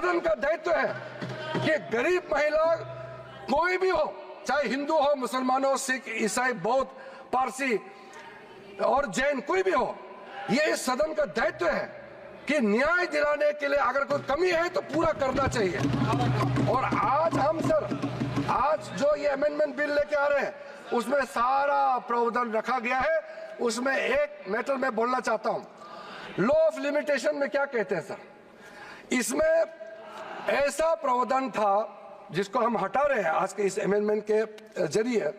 सदन का दायित्व है कि गरीब महिला कोई भी हो, चाहे हिंदू हो, मुसलमान हो, सिख, ईसाई, बौद्ध, पारसी और जैन, कोई भी हो, ये इस सदन का दायित्व है कि न्याय दिलाने के लिए अगर कोई कमी है तो पूरा करना चाहिए। और आज हम आज जो ये अमेंडमेंट बिल लेके आ रहे हैं उसमें सारा प्रावधान रखा गया है। उसमें एक मैटर मैं बोलना चाहता हूं, लॉ ऑफ लिमिटेशन में क्या कहते हैं सर, इसमें ऐसा प्रावधान था जिसको हम हटा रहे हैं आज के इस अमेंडमेंट के जरिए।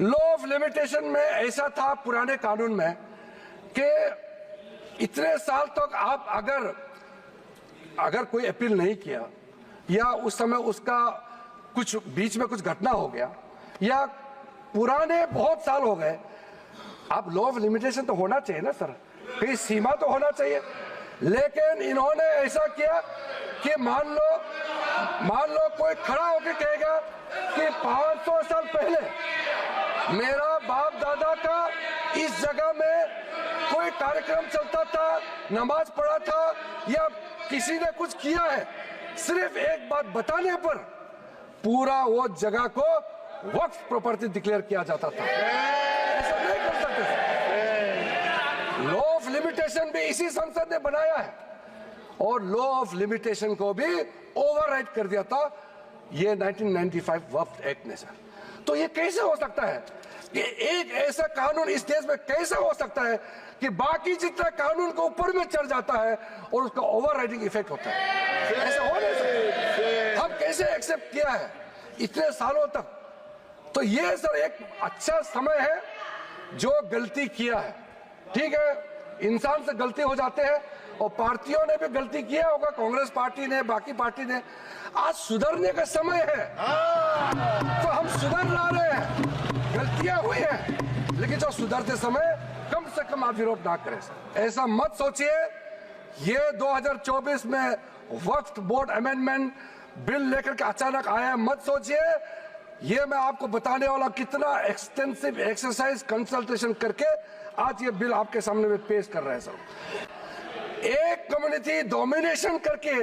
लॉ ऑफ लिमिटेशन में ऐसा था पुराने कानून में कि इतने साल तक आप अगर कोई अपील नहीं किया या उस समय उसका कुछ बीच में कुछ घटना हो गया या पुराने बहुत साल हो गए, आप लॉ ऑफ लिमिटेशन तो होना चाहिए ना सर, कहीं सीमा तो होना चाहिए। लेकिन इन्होंने ऐसा किया कि मान लो कोई खड़ा होकर कहेगा कि 500 साल पहले मेरा बाप दादा का इस जगह में कोई कार्यक्रम चलता था, नमाज पढ़ा था या किसी ने कुछ किया है, सिर्फ एक बात बताने पर पूरा वो जगह को वक्फ प्रॉपर्टी डिक्लेयर किया जाता था। ऐसा नहीं कर सकते। लॉ ऑफ लिमिटेशन भी इसी संसद ने बनाया है और लॉ ऑफ लिमिटेशन को भी ओवरराइड कर दिया था ये 1995 वक्फ एक्ट ने सर। तो ये कैसे हो सकता है कि एक ऐसा कानून इस देश में कैसे हो सकता है कि बाकी जितना कानून को ऊपर में चढ़ जाता है और उसका ओवरराइडिंग इफेक्ट होता है? ऐसा हो नहीं सकता। हम कैसे एक्सेप्ट किया है इतने सालों तक? तो ये सर एक अच्छा समय है जो गलती किया है, ठीक है, इंसान से गलती हो जाते हैं और पार्टियों ने भी गलती किया होगा, कांग्रेस पार्टी ने, बाकी पार्टी ने। आज सुधरने का समय है तो हम सुधर ला रहे हैं। गलतियां हुई हैं लेकिन जो सुधरते समय कम से कम आप विरोध ना करें सर। ऐसा मत सोचिए ये 2024 में वक्फ बोर्ड अमेंडमेंट बिल लेकर के अचानक आया, मत सोचिए। ये मैं आपको बताने वाला कितना एक्सटेंसिव एक्सरसाइज कंसल्टेशन करके आज ये बिल आपके सामने में पेश कर रहे हैं सर। एक कम्युनिटी डोमिनेशन करके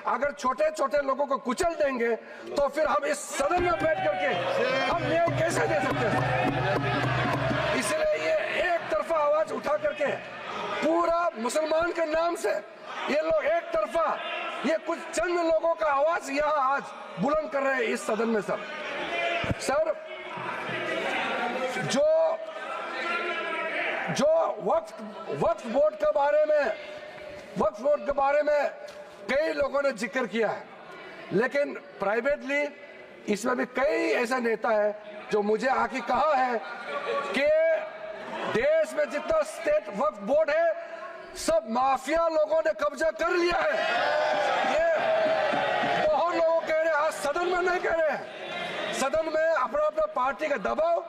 अगर छोटे छोटे लोगों को कुचल देंगे तो फिर हम इस सदन में बैठ करके हम न्याय कैसे दे सकते हैं? इसलिए ये एक तरफा आवाज उठा करके पूरा मुसलमान के नाम से ये लोग एक तरफा ये कुछ चंद लोगों का आवाज यहाँ आज बुलंद कर रहे हैं इस सदन में सर। जो वक्फ बोर्ड के बारे में कई लोगों ने जिक्र किया है, लेकिन प्राइवेटली इसमें भी कई ऐसा नेता है जो मुझे आके कहा है कि देश में जितना स्टेट वक्फ बोर्ड है सब माफिया लोगों ने कब्जा कर लिया है। ये बहुत लोग कह रहे हैं, आज सदन में नहीं कह रहे हैं, सदन में अपना अपना पार्टी का दबाव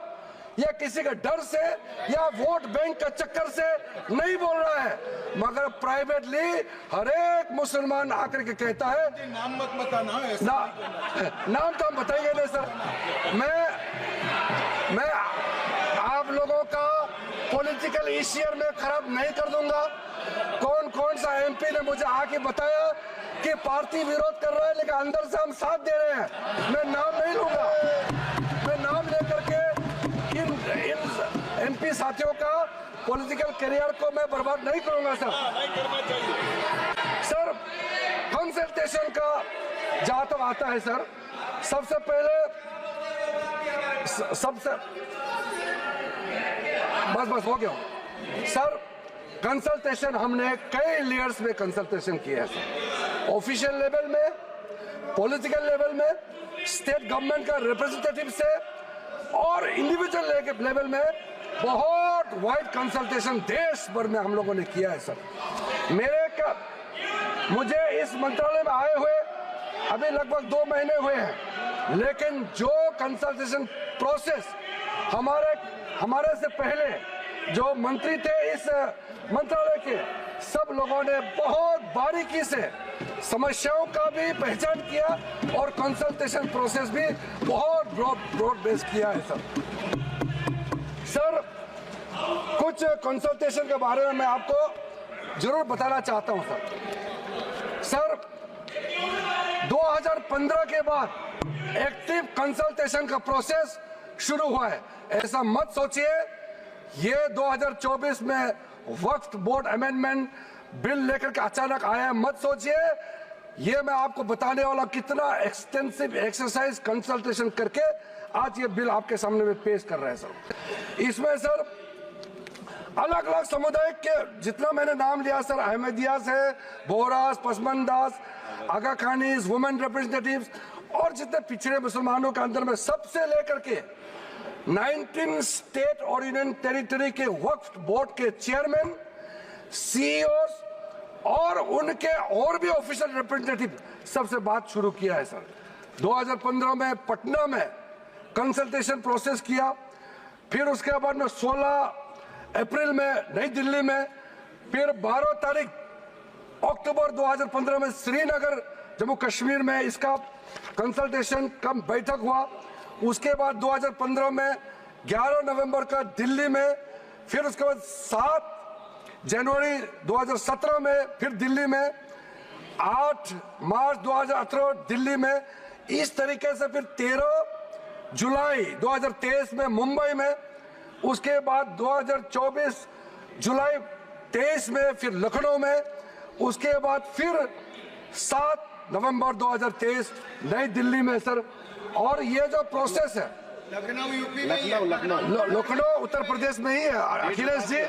या किसी के डर से या वोट बैंक का चक्कर से नहीं बोल रहा है, मगर प्राइवेटली हर एक मुसलमान आकर के कहता है। नाम मत बताना, नाम तो हम बताएंगे नहीं सर। मैं आप लोगों का पॉलिटिकल इश्यूर में खराब नहीं कर दूंगा। कौन कौन सा एमपी ने मुझे आके बताया कि पार्टी विरोध कर रहा है लेकिन अंदर से हम साथ दे रहे हैं, मैं नाम नहीं लूंगा। मैं नाम लेकर के इन एमपी साथियों का पॉलिटिकल करियर को मैं बर्बाद नहीं करूंगा सर। सर कंसल्टेशन का जहां तक आता है सर, सबसे पहले बस हो गया सर। कंसल्टेशन हमने कई लेयर्स में कंसल्टेशन किया है सर, ऑफिशियल लेवल में, पॉलिटिकल लेवल में, स्टेट गवर्नमेंट का रिप्रेजेंटेटिव से और इंडिविजुअल लेवल में बहुत वाइड कंसल्टेशन देश भर में हम लोगों ने किया है सर। मुझे इस मंत्रालय में आए हुए अभी लगभग 2 महीने हुए हैं, लेकिन जो कंसल्टेशन प्रोसेस हमारे से पहले जो मंत्री थे इस मंत्रालय के, सब लोगों ने बहुत बारीकी से समस्याओं का भी पहचान किया और कंसल्टेशन प्रोसेस भी बहुत ब्रॉड बेस किया है सर। कुछ कंसल्टेशन के बारे में मैं आपको जरूर बताना चाहता हूं सर। 2015 के बाद एक्टिव कंसल्टेशन का प्रोसेस शुरू हुआ है। ऐसा मत सोचिए ये 2024 में वक्फ बोर्ड अमेंडमेंट बिल लेकर के अचानक आया है, मत सोचिए। ये मैं आपको बताने वाला कितना एक्सटेंसिव एक्सरसाइज कंसल्टेशन करके आज ये बिल आपके सामने में पेश कर रहे हैं सर। इसमें सर अलग अलग समुदाय के जितना मैंने नाम लिया सर, अहमदियास है, बोहरास, पसमंदास, आगा खानीज, वुमेन रिप्रेजेंटेटिव्स और जितने पिछड़े मुसलमानों के अंदर में सबसे लेकर के 19 स्टेट और यूनियन टेरिटरी के वक्फ बोर्ड के चेयरमैन, सीईओस और उनके और भी ऑफिशियल रिप्रेजेंटेटिव सबसे बात शुरू किया है सर। 2015 में पटना में कंसल्टेशन प्रोसेस किया, फिर उसके बाद में 16 अप्रैल में नई दिल्ली में, फिर 12 तारीख अक्टूबर 2015 में श्रीनगर जम्मू कश्मीर में इसका कंसल्टेशन का बैठक हुआ। उसके बाद 2015 में 11 नवंबर का दिल्ली में, फिर उसके बाद 7 जनवरी 2017 में फिर दिल्ली में, 8 मार्च 2018 दिल्ली में, इस तरीके से फिर 13 जुलाई 2023 में मुंबई में, उसके बाद 2024 जुलाई 23 में फिर लखनऊ में, उसके बाद फिर 7 नवंबर 2023 नई दिल्ली में सर। और ये जो प्रोसेस है लखनऊ यूपी में, लखनऊ उत्तर प्रदेश में ही है अखिलेश जी।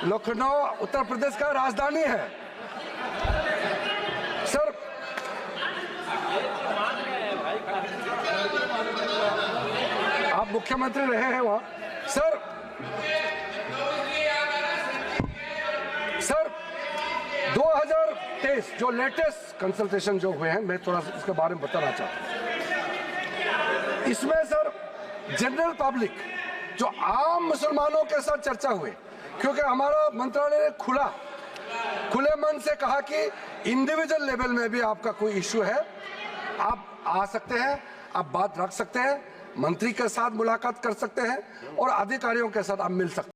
लखनऊ उत्तर प्रदेश का राजधानी है सर। आप मुख्यमंत्री रहे हैं वहां सर। सर 2023 जो लेटेस्ट कंसल्टेशन जो हुए हैं, मैं थोड़ा सा इसके बारे में बताना चाहता हूं। इसमें सर जनरल पब्लिक जो आम मुसलमानों के साथ चर्चा हुई, क्योंकि हमारा मंत्रालय ने खुले मन से कहा कि इंडिविजुअल लेवल में भी आपका कोई इश्यू है, आप आ सकते हैं, आप बात रख सकते हैं, मंत्री के साथ मुलाकात कर सकते हैं और अधिकारियों के साथ आप मिल सकते हैं।